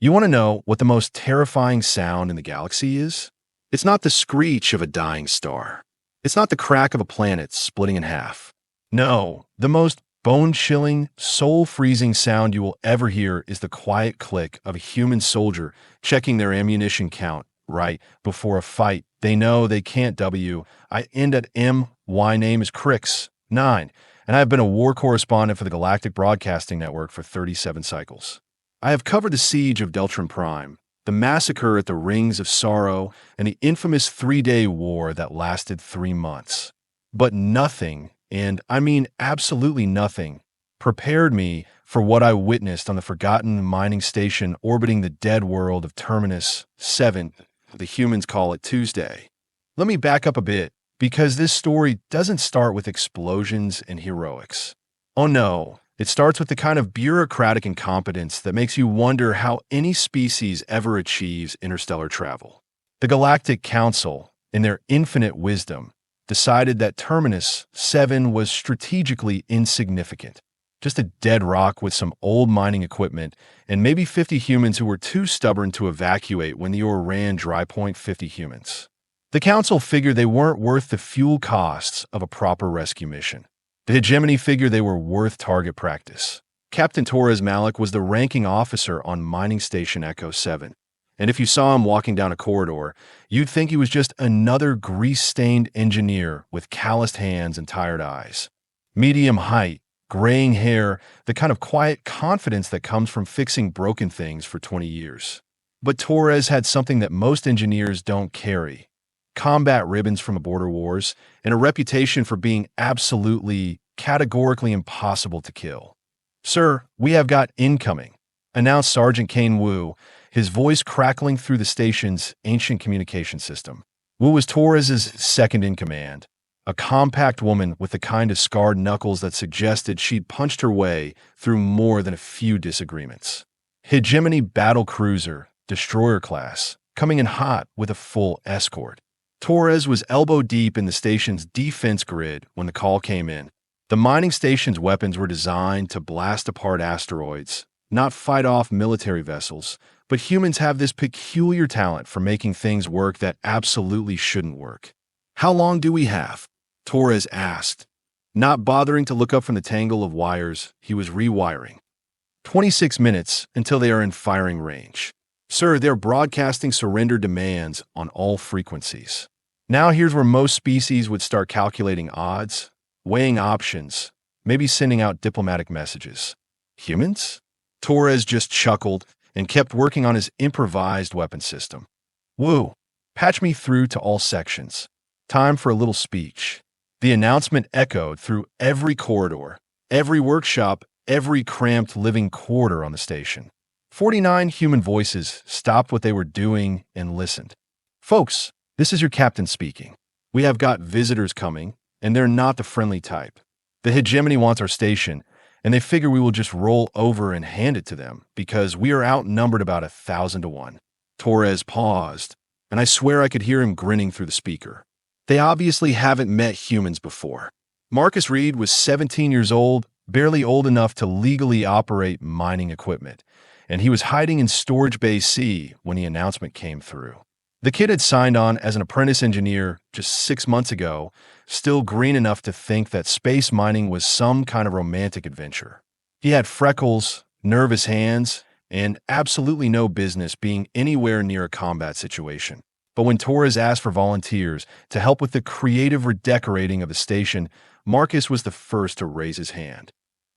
You want to know what the most terrifying sound in the galaxy is? It's not the screech of a dying star. It's not the crack of a planet splitting in half. No, the most bone-chilling, soul-freezing sound you will ever hear is the quiet click of a human soldier checking their ammunition count right before a fight. They know they can't W. I end at M. Y name is Crix 9, and I have been a war correspondent for the Galactic Broadcasting Network for 37 cycles. I have covered the siege of Deltron Prime, the massacre at the Rings of Sorrow, and the infamous three-day war that lasted 3 months. But nothing, and I mean absolutely nothing, prepared me for what I witnessed on the forgotten mining station orbiting the dead world of Terminus 7. The humans call it Tuesday. Let me back up a bit, because this story doesn't start with explosions and heroics. Oh no. It starts with the kind of bureaucratic incompetence that makes you wonder how any species ever achieves interstellar travel. The Galactic Council, in their infinite wisdom, decided that Terminus 7 was strategically insignificant. Just a dead rock with some old mining equipment and maybe 50 humans who were too stubborn to evacuate when the ore ran dry point 50 humans. The Council figured they weren't worth the fuel costs of a proper rescue mission. The Hegemony figured they were worth target practice. Captain Torres was the ranking officer on Mining Station Echo 7, and if you saw him walking down a corridor, you'd think he was just another grease-stained engineer with calloused hands and tired eyes. Medium height, graying hair, the kind of quiet confidence that comes from fixing broken things for 20 years. But Torres had something that most engineers don't carry: combat ribbons from the border wars, and a reputation for being absolutely, categorically impossible to kill. "Sir, we have got incoming," announced Sergeant Kane Wu, his voice crackling through the station's ancient communication system. Wu was Torres's second-in-command, a compact woman with the kind of scarred knuckles that suggested she'd punched her way through more than a few disagreements. Hegemony battle cruiser, destroyer class, coming in hot with a full escort. Torres was elbow-deep in the station's defense grid when the call came in. The mining station's weapons were designed to blast apart asteroids, not fight off military vessels, but humans have this peculiar talent for making things work that absolutely shouldn't work. "How long do we have?" Torres asked. Not bothering to look up from the tangle of wires he was rewiring. 26 minutes until they are in firing range. "Sir, they're broadcasting surrender demands on all frequencies." Now here's where most species would start calculating odds, weighing options, maybe sending out diplomatic messages. Humans? Torres just chuckled and kept working on his improvised weapon system. "Woo, patch me through to all sections. Time for a little speech." The announcement echoed through every corridor, every workshop, every cramped living quarter on the station. 49 human voices stopped what they were doing and listened. "Folks, this is your captain speaking. We have got visitors coming, and they're not the friendly type. The Hegemony wants our station, and they figure we will just roll over and hand it to them because we are outnumbered about 1,000 to 1. Torres paused, and I swear I could hear him grinning through the speaker. They obviously haven't met humans before. Marcus Reed was 17 years old, barely old enough to legally operate mining equipment, and he was hiding in Storage Bay C when the announcement came through. The kid had signed on as an apprentice engineer just 6 months ago, still green enough to think that space mining was some kind of romantic adventure. He had freckles, nervous hands, and absolutely no business being anywhere near a combat situation. But when Torres asked for volunteers to help with the creative redecorating of the station, Marcus was the first to raise his hand.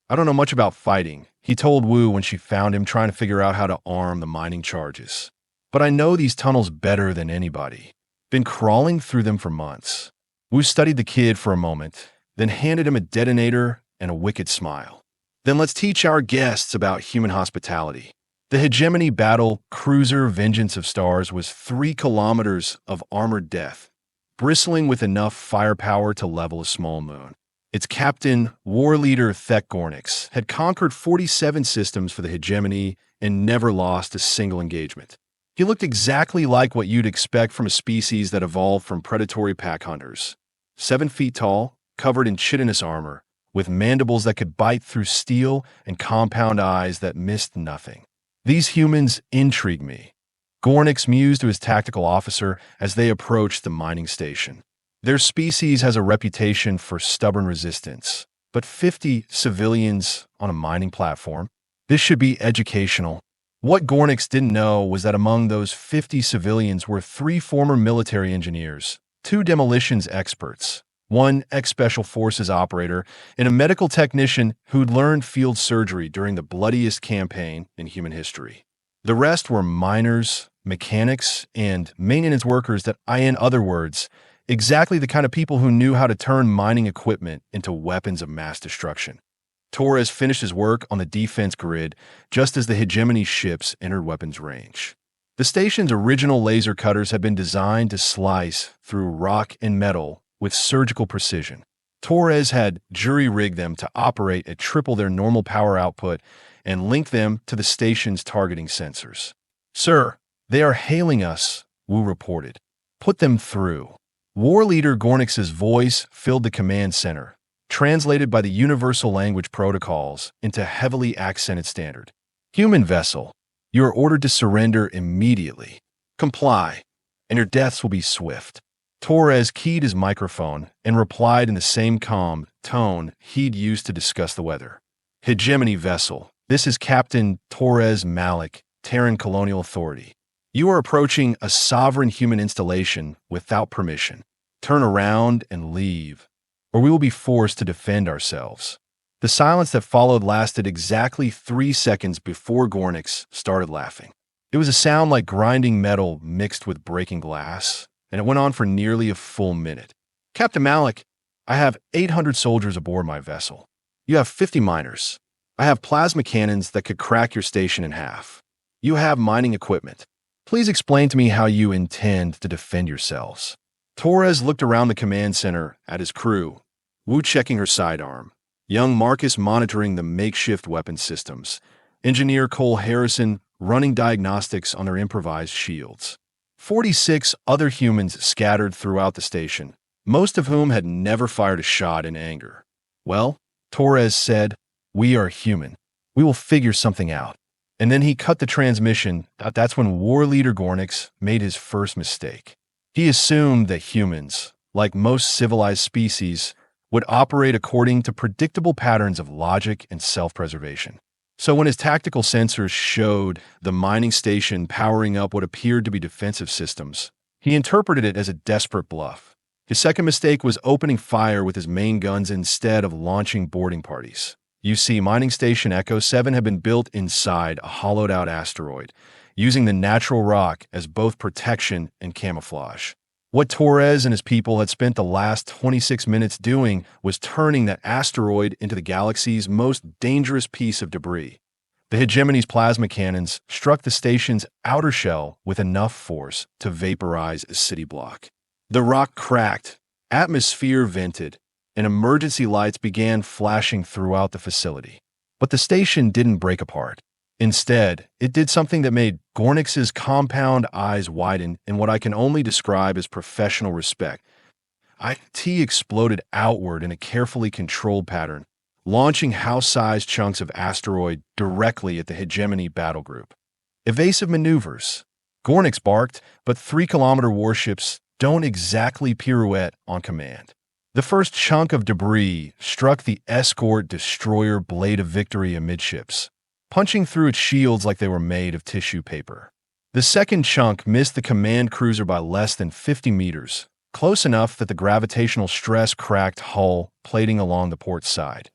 "I don't know much about fighting," he told Wu when she found him trying to figure out how to arm the mining charges. "But I know these tunnels better than anybody. Been crawling through them for months." Wu studied the kid for a moment, then handed him a detonator and a wicked smile. "Then let's teach our guests about human hospitality." The Hegemony battle cruiser Vengeance of Stars was 3 kilometers of armored death, bristling with enough firepower to level a small moon. Its captain, war leader Gornix, had conquered 47 systems for the Hegemony and never lost a single engagement. He looked exactly like what you'd expect from a species that evolved from predatory pack hunters. 7 feet tall, covered in chitinous armor, with mandibles that could bite through steel and compound eyes that missed nothing. These humans intrigue me. Gornix mused to his tactical officer as they approached the mining station. Their species has a reputation for stubborn resistance, but 50 civilians on a mining platform? This should be educational. What Gornix didn't know was that among those 50 civilians were 3 former military engineers, 2 demolitions experts, 1 ex-special forces operator, and a medical technician who'd learned field surgery during the bloodiest campaign in human history. The rest were miners, mechanics, and maintenance workers in other words, exactly the kind of people who knew how to turn mining equipment into weapons of mass destruction. Torres finished his work on the defense grid just as the Hegemony ships entered weapons range. The station's original laser cutters had been designed to slice through rock and metal with surgical precision. Torres had jury-rigged them to operate at triple their normal power output and link them to the station's targeting sensors. "Sir, they are hailing us," Wu reported. "Put them through." War leader Gornix's voice filled the command center, translated by the universal language protocols into heavily accented standard. "Human vessel, you are ordered to surrender immediately. Comply, and your deaths will be swift." Torres keyed his microphone and replied in the same calm tone he'd used to discuss the weather. "Hegemony vessel, this is Captain Torres Malik, Terran Colonial Authority. You are approaching a sovereign human installation without permission. Turn around and leave, or we will be forced to defend ourselves." The silence that followed lasted exactly 3 seconds before Gornix started laughing. It was a sound like grinding metal mixed with breaking glass, and it went on for nearly a full minute. "Captain Malik, I have 800 soldiers aboard my vessel. You have 50 miners. I have plasma cannons that could crack your station in half. You have mining equipment. Please explain to me how you intend to defend yourselves." Torres looked around the command center at his crew, Wu checking her sidearm, young Marcus monitoring the makeshift weapon systems, Engineer Cole Harrison running diagnostics on their improvised shields. 46 other humans scattered throughout the station, most of whom had never fired a shot in anger. "Well," Torres said, "we are human. We will figure something out." And then he cut the transmission. That's when War Leader Gornix made his first mistake. He assumed that humans, like most civilized species, would operate according to predictable patterns of logic and self-preservation. So when his tactical sensors showed the mining station powering up what appeared to be defensive systems, he interpreted it as a desperate bluff. His second mistake was opening fire with his main guns instead of launching boarding parties. You see, Mining Station Echo 7 had been built inside a hollowed-out asteroid, using the natural rock as both protection and camouflage. What Torres and his people had spent the last 26 minutes doing was turning that asteroid into the galaxy's most dangerous piece of debris. The Hegemony's plasma cannons struck the station's outer shell with enough force to vaporize a city block. The rock cracked, atmosphere vented, and emergency lights began flashing throughout the facility. But the station didn't break apart. Instead, it did something that made Gornix's compound eyes widen in what I can only describe as professional respect. IT exploded outward in a carefully controlled pattern, launching house-sized chunks of asteroid directly at the Hegemony battle group. Evasive maneuvers. Gornix barked, but 3-kilometer warships don't exactly pirouette on command. The first chunk of debris struck the escort destroyer Blade of Victory amidships, punching through its shields like they were made of tissue paper. The second chunk missed the command cruiser by less than 50 meters, close enough that the gravitational stress cracked hull plating along the port side.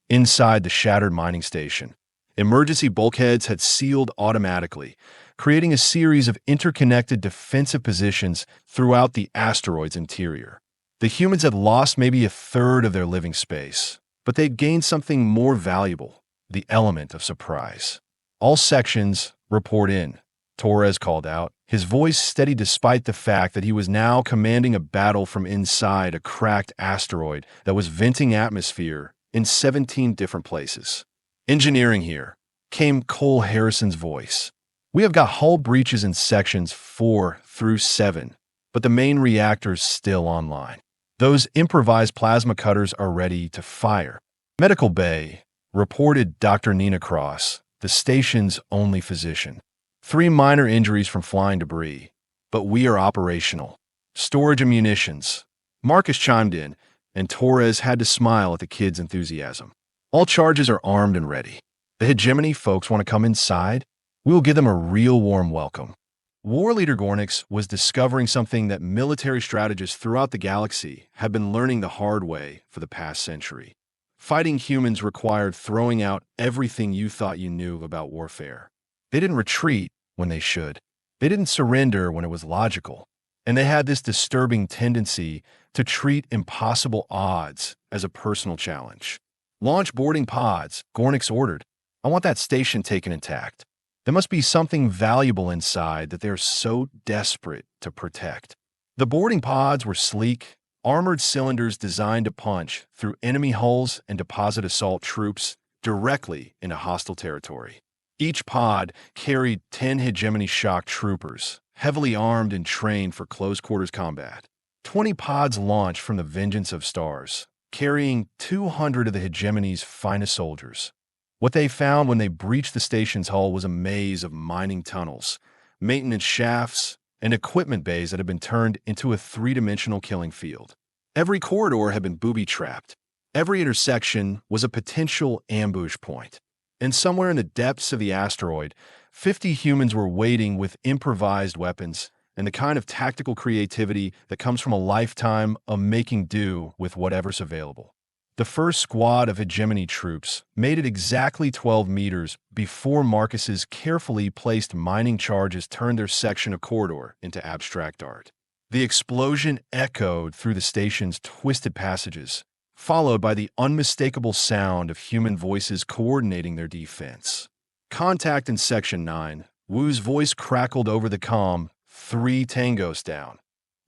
Inside the shattered mining station, emergency bulkheads had sealed automatically, creating a series of interconnected defensive positions throughout the asteroid's interior. The humans had lost maybe a third of their living space, but they'd gained something more valuable: the element of surprise. "All sections, report in," Torres called out, his voice steady despite the fact that he was now commanding a battle from inside a cracked asteroid that was venting atmosphere in 17 different places. "Engineering here," came Cole Harrison's voice. "We have got hull breaches in sections 4 through 7, but the main reactor's still online. Those improvised plasma cutters are ready to fire." "Medical Bay," reported Dr. Nina Cross, the station's only physician. 3 minor injuries from flying debris, but we are operational. Storage of munitions. Marcus chimed in, and Torres had to smile at the kid's enthusiasm. All charges are armed and ready. The Hegemony folks want to come inside? We will give them a real warm welcome. War leader Gornix was discovering something that military strategists throughout the galaxy had been learning the hard way for the past century. Fighting humans required throwing out everything you thought you knew about warfare. They didn't retreat when they should. They didn't surrender when it was logical. And they had this disturbing tendency to treat impossible odds as a personal challenge. Launch boarding pods, Gornix ordered. I want that station taken intact. There must be something valuable inside that they're so desperate to protect. The boarding pods were sleek, armored cylinders designed to punch through enemy hulls and deposit assault troops directly into hostile territory. Each pod carried 10 Hegemony shock troopers, heavily armed and trained for close-quarters combat. 20 pods launched from the Vengeance of Stars, carrying 200 of the Hegemony's finest soldiers. What they found when they breached the station's hull was a maze of mining tunnels, maintenance shafts, and equipment bays that had been turned into a 3-dimensional killing field. Every corridor had been booby-trapped. Every intersection was a potential ambush point. And somewhere in the depths of the asteroid, 50 humans were waiting with improvised weapons and the kind of tactical creativity that comes from a lifetime of making do with whatever's available. The first squad of Hegemony troops made it exactly 12 meters before Marcus's carefully placed mining charges turned their section of corridor into abstract art. The explosion echoed through the station's twisted passages, followed by the unmistakable sound of human voices coordinating their defense. Contact in Section 9. Wu's voice crackled over the comm, 3 tangos down,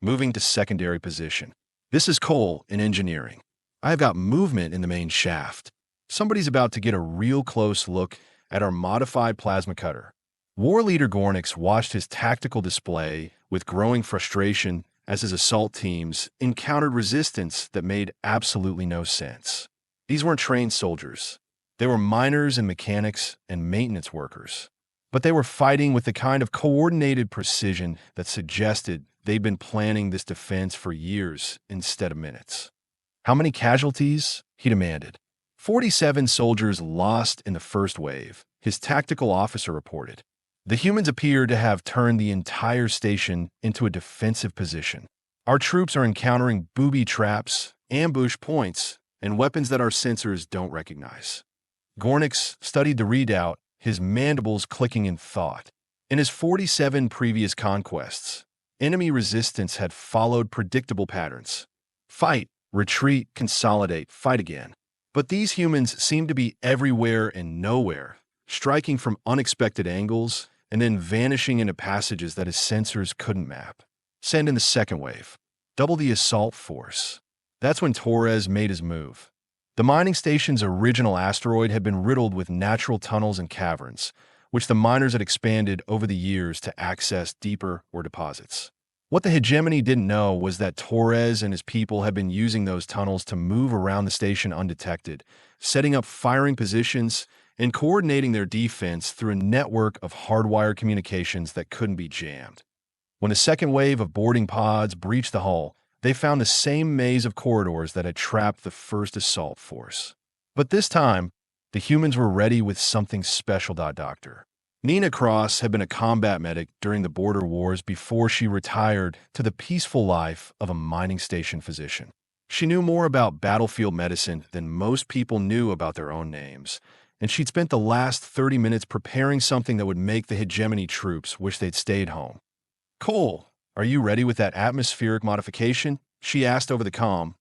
moving to secondary position. This is Cole in engineering. I've got movement in the main shaft. Somebody's about to get a real close look at our modified plasma cutter. War leader Gornix watched his tactical display with growing frustration as his assault teams encountered resistance that made absolutely no sense. These weren't trained soldiers. They were miners and mechanics and maintenance workers. But they were fighting with the kind of coordinated precision that suggested they'd been planning this defense for years instead of minutes. How many casualties? He demanded. 47 soldiers lost in the first wave, his tactical officer reported. The humans appear to have turned the entire station into a defensive position. Our troops are encountering booby traps, ambush points, and weapons that our sensors don't recognize. Gornix studied the readout, his mandibles clicking in thought. In his 47 previous conquests, enemy resistance had followed predictable patterns. Fight, retreat, consolidate, fight again. But these humans seemed to be everywhere and nowhere, striking from unexpected angles and then vanishing into passages that his sensors couldn't map. Send in the second wave. Double the assault force. That's when Torres made his move. The mining station's original asteroid had been riddled with natural tunnels and caverns, which the miners had expanded over the years to access deeper ore deposits. What the Hegemony didn't know was that Torres and his people had been using those tunnels to move around the station undetected, setting up firing positions and coordinating their defense through a network of hardwired communications that couldn't be jammed. When a second wave of boarding pods breached the hull, they found the same maze of corridors that had trapped the first assault force. But this time, the humans were ready with something special. Doctor. Nina Cross had been a combat medic during the border wars before she retired to the peaceful life of a mining station physician. She knew more about battlefield medicine than most people knew about their own names, and she'd spent the last 30 minutes preparing something that would make the Hegemony troops wish they'd stayed home. Cole, are you ready with that atmospheric modification? She asked over the comm.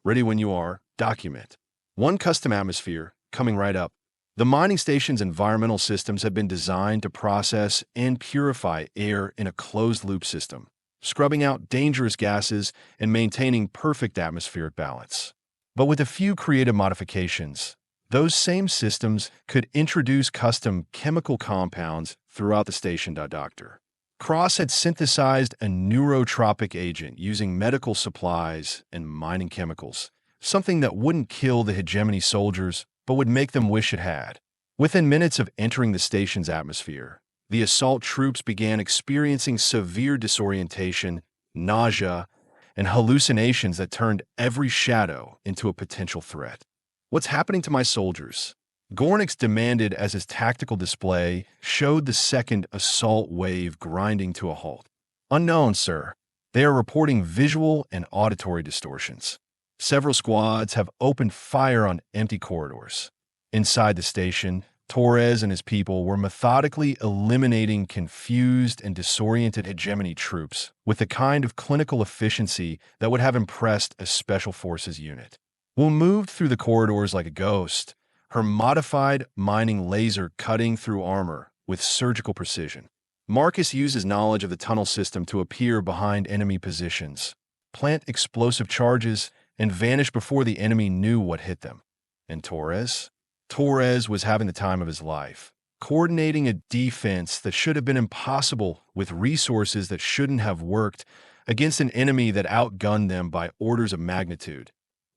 Ready when you are. Document. 1 custom atmosphere, coming right up. The mining station's environmental systems have been designed to process and purify air in a closed-loop system, scrubbing out dangerous gases and maintaining perfect atmospheric balance. But with a few creative modifications, those same systems could introduce custom chemical compounds throughout the station. Doctor. Cross had synthesized a neurotropic agent using medical supplies and mining chemicals, something that wouldn't kill the Hegemony soldiers but would make them wish it had. Within minutes of entering the station's atmosphere, the assault troops began experiencing severe disorientation, nausea, and hallucinations that turned every shadow into a potential threat. "What's happening to my soldiers?" Gornix demanded as his tactical display showed the second assault wave grinding to a halt. "Unknown, sir. They are reporting visual and auditory distortions. Several squads have opened fire on empty corridors." Inside the station, Torres and his people were methodically eliminating confused and disoriented Hegemony troops with the kind of clinical efficiency that would have impressed a Special Forces unit. Wu moved through the corridors like a ghost, her modified mining laser cutting through armor with surgical precision. Marcus used his knowledge of the tunnel system to appear behind enemy positions, plant explosive charges, and vanish before the enemy knew what hit them. And Torres? Torres was having the time of his life, coordinating a defense that should have been impossible with resources that shouldn't have worked against an enemy that outgunned them by orders of magnitude.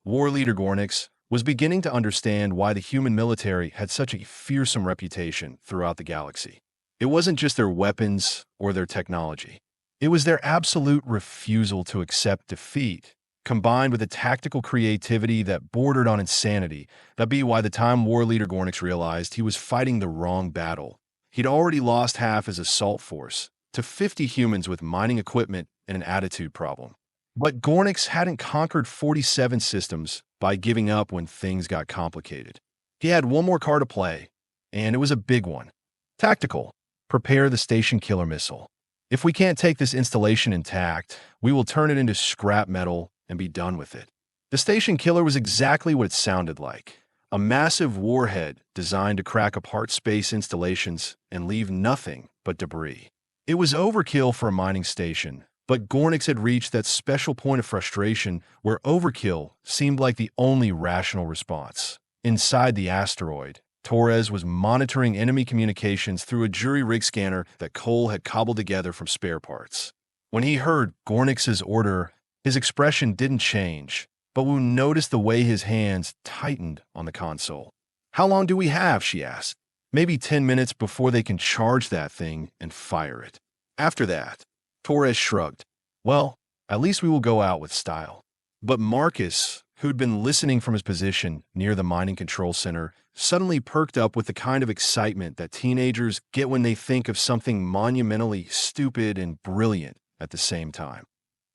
War leader Gornix was beginning to understand why the human military had such a fearsome reputation throughout the galaxy. It wasn't just their weapons or their technology. It was their absolute refusal to accept defeat, combined with a tactical creativity that bordered on insanity. That'd be why the time war leader Gornix realized he was fighting the wrong battle. He'd already lost half his assault force to 50 humans with mining equipment and an attitude problem. But Gornix hadn't conquered 47 systems by giving up when things got complicated. He had one more card to play, and it was a big one. Tactical. Prepare the station killer missile. If we can't take this installation intact, we will turn it into scrap metal and be done with it. The station killer was exactly what it sounded like. A massive warhead designed to crack apart space installations and leave nothing but debris. It was overkill for a mining station, but Gornix had reached that special point of frustration where overkill seemed like the only rational response. Inside the asteroid, Torres was monitoring enemy communications through a jury-rig scanner that Cole had cobbled together from spare parts. When he heard Gornix's order, his expression didn't change, but Wu noticed the way his hands tightened on the console. "How long do we have?" she asked. "Maybe 10 minutes before they can charge that thing and fire it. After that," Torres shrugged. "Well, at least we will go out with style." But Marcus, who'd been listening from his position near the mining control center, suddenly perked up with the kind of excitement that teenagers get when they think of something monumentally stupid and brilliant at the same time.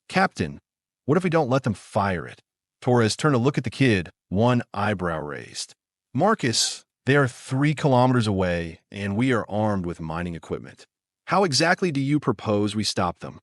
"Captain, what if we don't let them fire it?" Torres turned to look at the kid, one eyebrow raised. "Marcus, they are 3 kilometers away, and we are armed with mining equipment. How exactly do you propose we stop them?"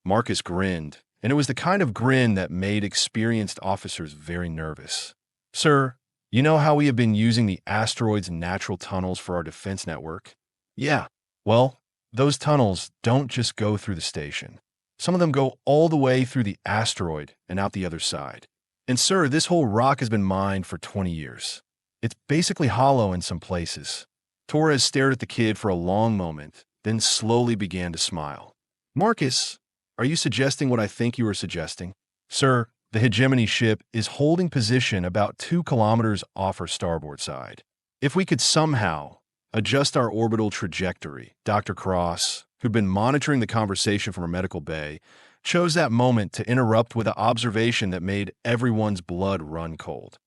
Marcus grinned, and it was the kind of grin that made experienced officers very nervous. "Sir, you know how we have been using the asteroid's natural tunnels for our defense network?" "Yeah. Well, those tunnels don't just go through the station. Some of them go all the way through the asteroid and out the other side. And sir, this whole rock has been mined for 20 years. It's basically hollow in some places." Torres stared at the kid for a long moment, then slowly began to smile. "Marcus, are you suggesting what I think you are suggesting?" "Sir, the Hegemony ship is holding position about 2 kilometers off our starboard side. If we could somehow adjust our orbital trajectory," Dr. Cross, who'd been monitoring the conversation from her medical bay, chose that moment to interrupt with an observation that made everyone's blood run cold.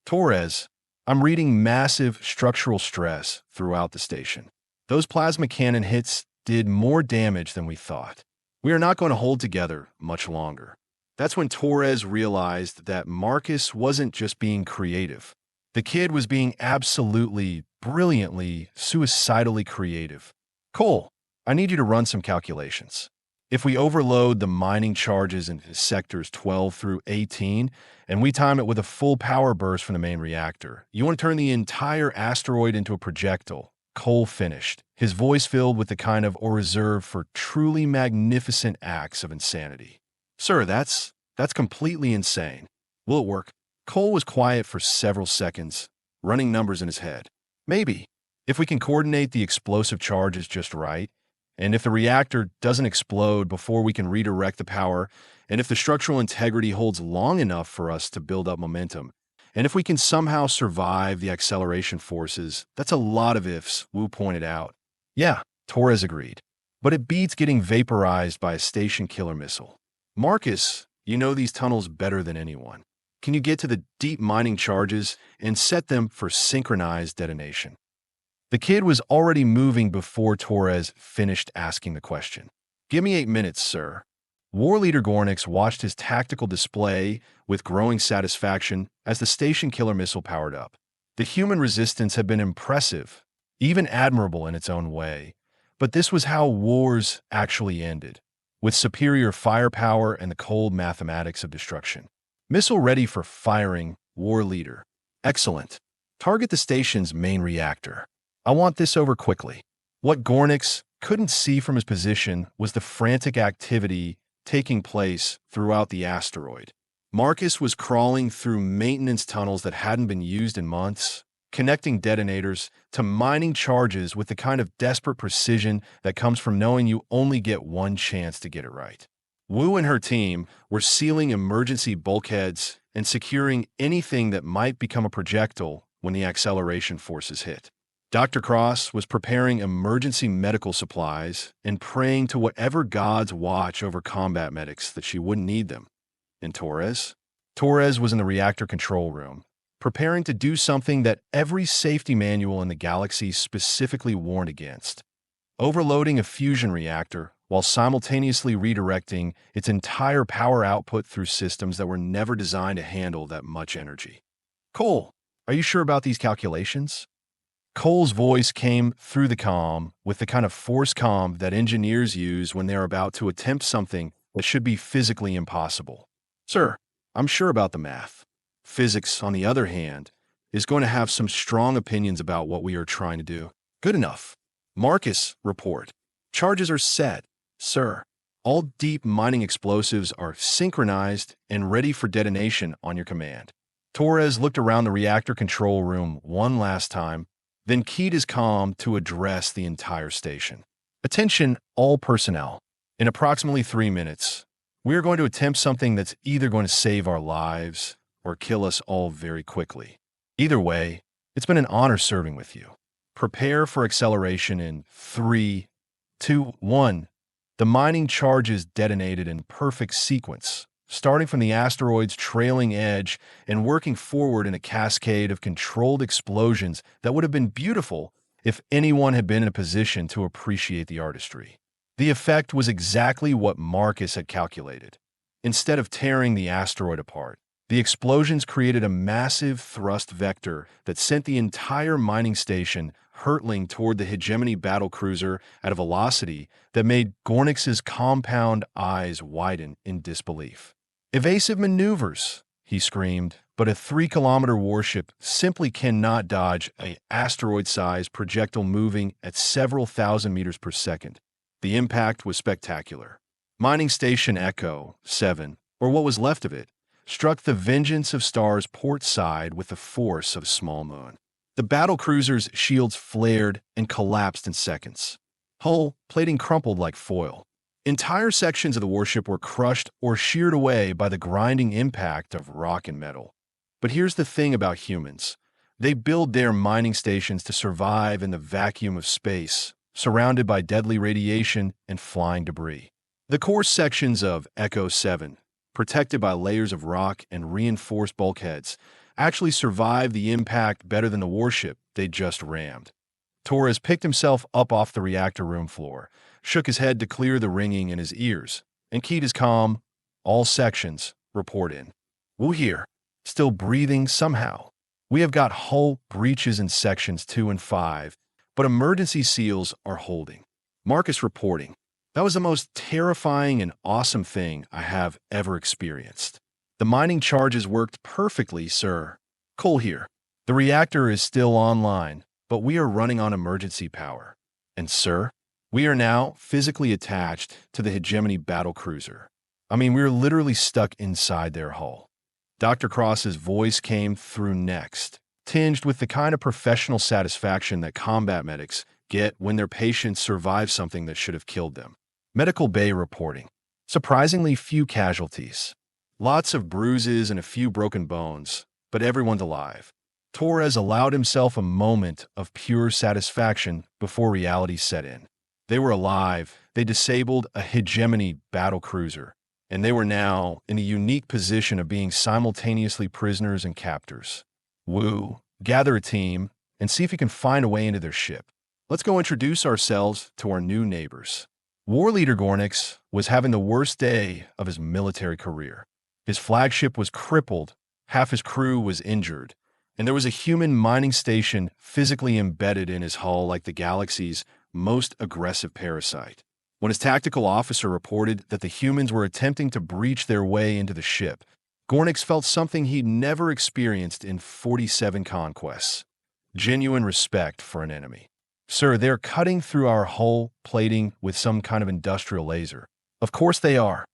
"Torres, I'm reading massive structural stress throughout the station. Those plasma cannon hits did more damage than we thought. We are not going to hold together much longer." That's when Torres realized that Marcus wasn't just being creative. The kid was being absolutely, brilliantly, suicidally creative. "Cole, I need you to run some calculations. If we overload the mining charges in sectors 12 through 18, and we time it with a full power burst from the main reactor, you want to turn the entire asteroid into a projectile." Cole finished, his voice filled with the kind of or reserved for truly magnificent acts of insanity. "Sir, that's completely insane. Will it work?" Cole was quiet for several seconds, running numbers in his head. "Maybe, if we can coordinate the explosive charges just right, and if the reactor doesn't explode before we can redirect the power, and if the structural integrity holds long enough for us to build up momentum, And if we can somehow survive the acceleration forces, that's a lot of ifs, Wu pointed out. Yeah, Torres agreed. But it beats getting vaporized by a station killer missile. Marcus, you know these tunnels better than anyone. Can you get to the deep mining charges and set them for synchronized detonation? The kid was already moving before Torres finished asking the question. Give me 8 minutes, sir. War Leader Gornix watched his tactical display with growing satisfaction as the station killer missile powered up. The human resistance had been impressive, even admirable in its own way, but this was how wars actually ended, with superior firepower and the cold mathematics of destruction. Missile ready for firing, War Leader. Excellent. Target the station's main reactor. I want this over quickly. What Gornix couldn't see from his position was the frantic activity taking place throughout the asteroid. Marcus was crawling through maintenance tunnels that hadn't been used in months, connecting detonators to mining charges with the kind of desperate precision that comes from knowing you only get one chance to get it right. Wu and her team were sealing emergency bulkheads and securing anything that might become a projectile when the acceleration forces hit. Dr. Cross was preparing emergency medical supplies and praying to whatever gods watch over combat medics that she wouldn't need them. And Torres? Torres was in the reactor control room, preparing to do something that every safety manual in the galaxy specifically warned against: overloading a fusion reactor while simultaneously redirecting its entire power output through systems that were never designed to handle that much energy. Cole, are you sure about these calculations? Cole's voice came through the comm with the kind of force comm that engineers use when they're about to attempt something that should be physically impossible. Sir, I'm sure about the math. Physics, on the other hand, is going to have some strong opinions about what we are trying to do. Good enough. Marcus, report. Charges are set, sir. All deep mining explosives are synchronized and ready for detonation on your command. Torres looked around the reactor control room one last time, then keyed his comm to address the entire station. Attention, all personnel. In approximately 3 minutes, we are going to attempt something that's either going to save our lives or kill us all very quickly. Either way, it's been an honor serving with you. Prepare for acceleration in 3, 2, 1. The mining charges detonated in perfect sequence, starting from the asteroid's trailing edge and working forward in a cascade of controlled explosions that would have been beautiful if anyone had been in a position to appreciate the artistry. The effect was exactly what Marcus had calculated. Instead of tearing the asteroid apart, the explosions created a massive thrust vector that sent the entire mining station hurtling toward the Hegemony battlecruiser at a velocity that made Gornix's compound eyes widen in disbelief. Evasive maneuvers, he screamed, but a 3-kilometer warship simply cannot dodge an asteroid-sized projectile moving at several thousand meters per second. The impact was spectacular. Mining Station Echo 7, or what was left of it, struck the Vengeance of Stars port side with the force of a small moon. The battlecruiser's shields flared and collapsed in seconds. Hull plating crumpled like foil. Entire sections of the warship were crushed or sheared away by the grinding impact of rock and metal. But here's the thing about humans. They build their mining stations to survive in the vacuum of space, surrounded by deadly radiation and flying debris. The core sections of Echo 7, protected by layers of rock and reinforced bulkheads, actually survived the impact better than the warship they'd just rammed. Torres picked himself up off the reactor room floor, shook his head to clear the ringing in his ears, and keyed his comm. All sections, report in. Wu here, still breathing somehow. We have got hull breaches in sections 2 and 5, but emergency seals are holding. Marcus reporting. That was the most terrifying and awesome thing I have ever experienced. The mining charges worked perfectly, sir. Cole here. The reactor is still online, but we are running on emergency power. And sir, we are now physically attached to the Hegemony battlecruiser. I mean, we're literally stuck inside their hull. Dr. Cross's voice came through next, tinged with the kind of professional satisfaction that combat medics get when their patients survive something that should have killed them. Medical Bay reporting. Surprisingly few casualties. Lots of bruises and a few broken bones, but everyone's alive. Torres allowed himself a moment of pure satisfaction before reality set in. They were alive, they disabled a Hegemony battle cruiser, and they were now in a unique position of being simultaneously prisoners and captors. Wu, gather a team and see if you can find a way into their ship. Let's go introduce ourselves to our new neighbors. War leader Gornix was having the worst day of his military career. His flagship was crippled, half his crew was injured, and there was a human mining station physically embedded in his hull like the galaxy's most aggressive parasite. When his tactical officer reported that the humans were attempting to breach their way into the ship, Gornix felt something he'd never experienced in 47 conquests: genuine respect for an enemy. Sir, they're cutting through our hull plating with some kind of industrial laser. Of course they are,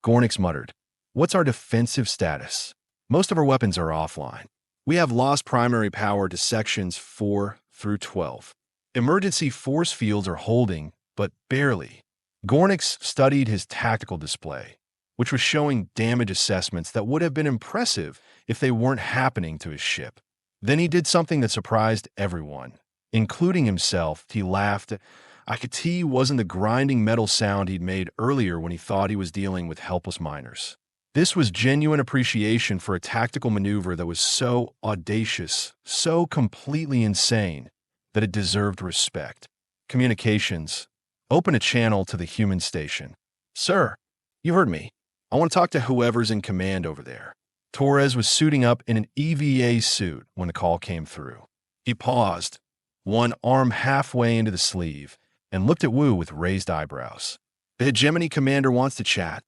Gornix muttered. What's our defensive status? Most of our weapons are offline. We have lost primary power to sections 4 through 12. Emergency force fields are holding, but barely. Gornix studied his tactical display, which was showing damage assessments that would have been impressive if they weren't happening to his ship. Then he did something that surprised everyone, including himself. He laughed. I could tell wasn't the grinding metal sound he'd made earlier when he thought he was dealing with helpless miners. This was genuine appreciation for a tactical maneuver that was so audacious, so completely insane, that it deserved respect. Communications. Open a channel to the human station. Sir, you heard me. I want to talk to whoever's in command over there. Torres was suiting up in an EVA suit when the call came through. He paused, one arm halfway into the sleeve, and looked at Wu with raised eyebrows. The Hegemony commander wants to chat,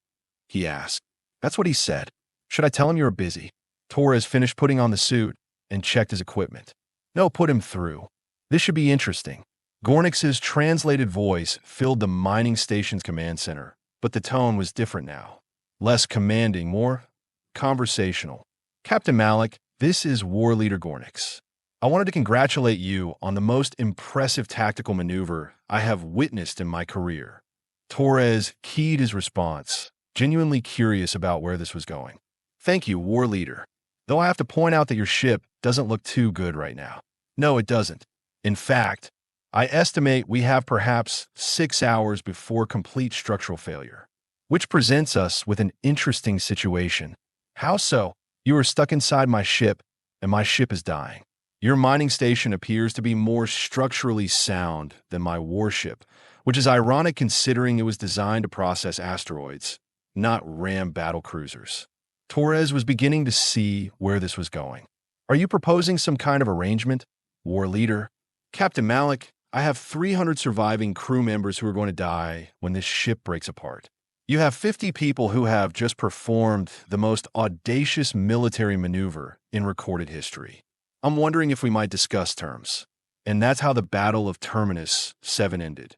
he asked. That's what he said. Should I tell him you were busy? Torres finished putting on the suit and checked his equipment. No, put him through. This should be interesting. Gornix's translated voice filled the mining station's command center, but the tone was different now. Less commanding, more conversational. Captain Malik, this is War Leader Gornix. I wanted to congratulate you on the most impressive tactical maneuver I have witnessed in my career. Torres keyed his response, genuinely curious about where this was going. Thank you, War Leader. Though I have to point out that your ship doesn't look too good right now. No, it doesn't. In fact, I estimate we have perhaps 6 hours before complete structural failure, which presents us with an interesting situation. How so? You are stuck inside my ship, and my ship is dying. Your mining station appears to be more structurally sound than my warship, which is ironic considering it was designed to process asteroids, not ram battle cruisers. Torres was beginning to see where this was going. Are you proposing some kind of arrangement, War Leader? Captain Malik, I have 300 surviving crew members who are going to die when this ship breaks apart. You have 50 people who have just performed the most audacious military maneuver in recorded history. I'm wondering if we might discuss terms. And that's how the Battle of Terminus 7 ended.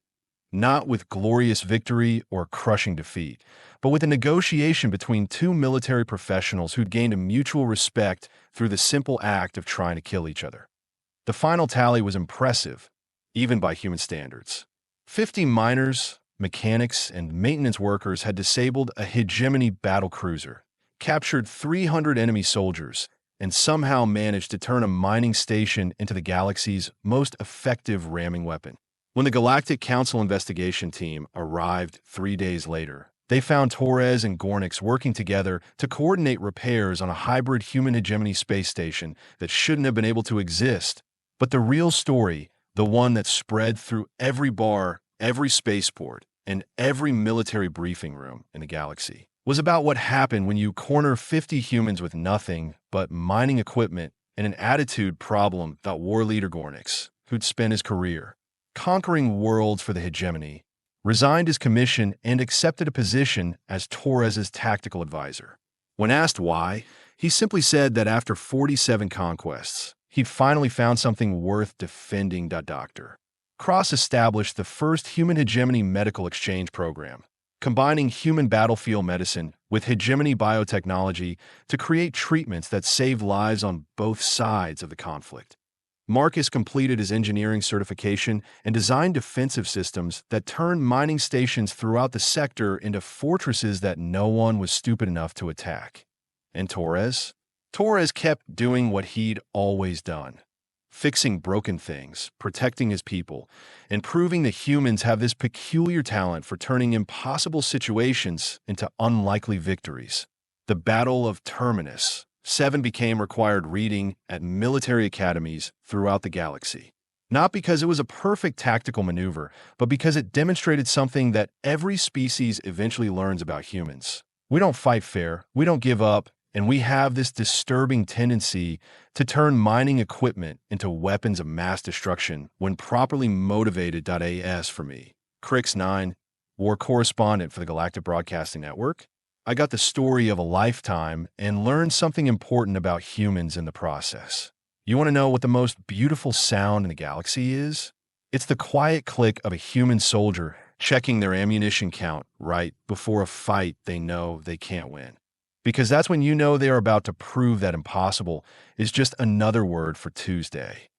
Not with glorious victory or crushing defeat, but with a negotiation between two military professionals who'd gained a mutual respect through the simple act of trying to kill each other. The final tally was impressive, even by human standards. 50 miners, mechanics, and maintenance workers had disabled a Hegemony battle cruiser, captured 300 enemy soldiers, and somehow managed to turn a mining station into the galaxy's most effective ramming weapon. When the Galactic Council investigation team arrived 3 days later, they found Torres and Gornix working together to coordinate repairs on a hybrid human Hegemony space station that shouldn't have been able to exist. But the real story, the one that spread through every bar, every spaceport, and every military briefing room in the galaxy, was about what happened when you corner 50 humans with nothing but mining equipment and an attitude problem about War Leader Gornix, who'd spent his career conquering worlds for the Hegemony, resigned his commission and accepted a position as Torres's tactical advisor. When asked why, he simply said that after 47 conquests, he'd finally found something worth defending. Dr. Cross established the first human Hegemony medical exchange program, combining human battlefield medicine with Hegemony biotechnology to create treatments that save lives on both sides of the conflict. Marcus completed his engineering certification and designed defensive systems that turned mining stations throughout the sector into fortresses that no one was stupid enough to attack. And Torres? Torres kept doing what he'd always done, fixing broken things, protecting his people, and proving that humans have this peculiar talent for turning impossible situations into unlikely victories. The Battle of Terminus. 7 became required reading at military academies throughout the galaxy. Not because it was a perfect tactical maneuver, but because it demonstrated something that every species eventually learns about humans. We don't fight fair, we don't give up, and we have this disturbing tendency to turn mining equipment into weapons of mass destruction when properly motivated. As for me, Crix9, war correspondent for the Galactic Broadcasting Network, I got the story of a lifetime and learned something important about humans in the process. You want to know what the most beautiful sound in the galaxy is? It's the quiet click of a human soldier checking their ammunition count right before a fight they know they can't win. Because that's when you know they are about to prove that impossible is just another word for Tuesday.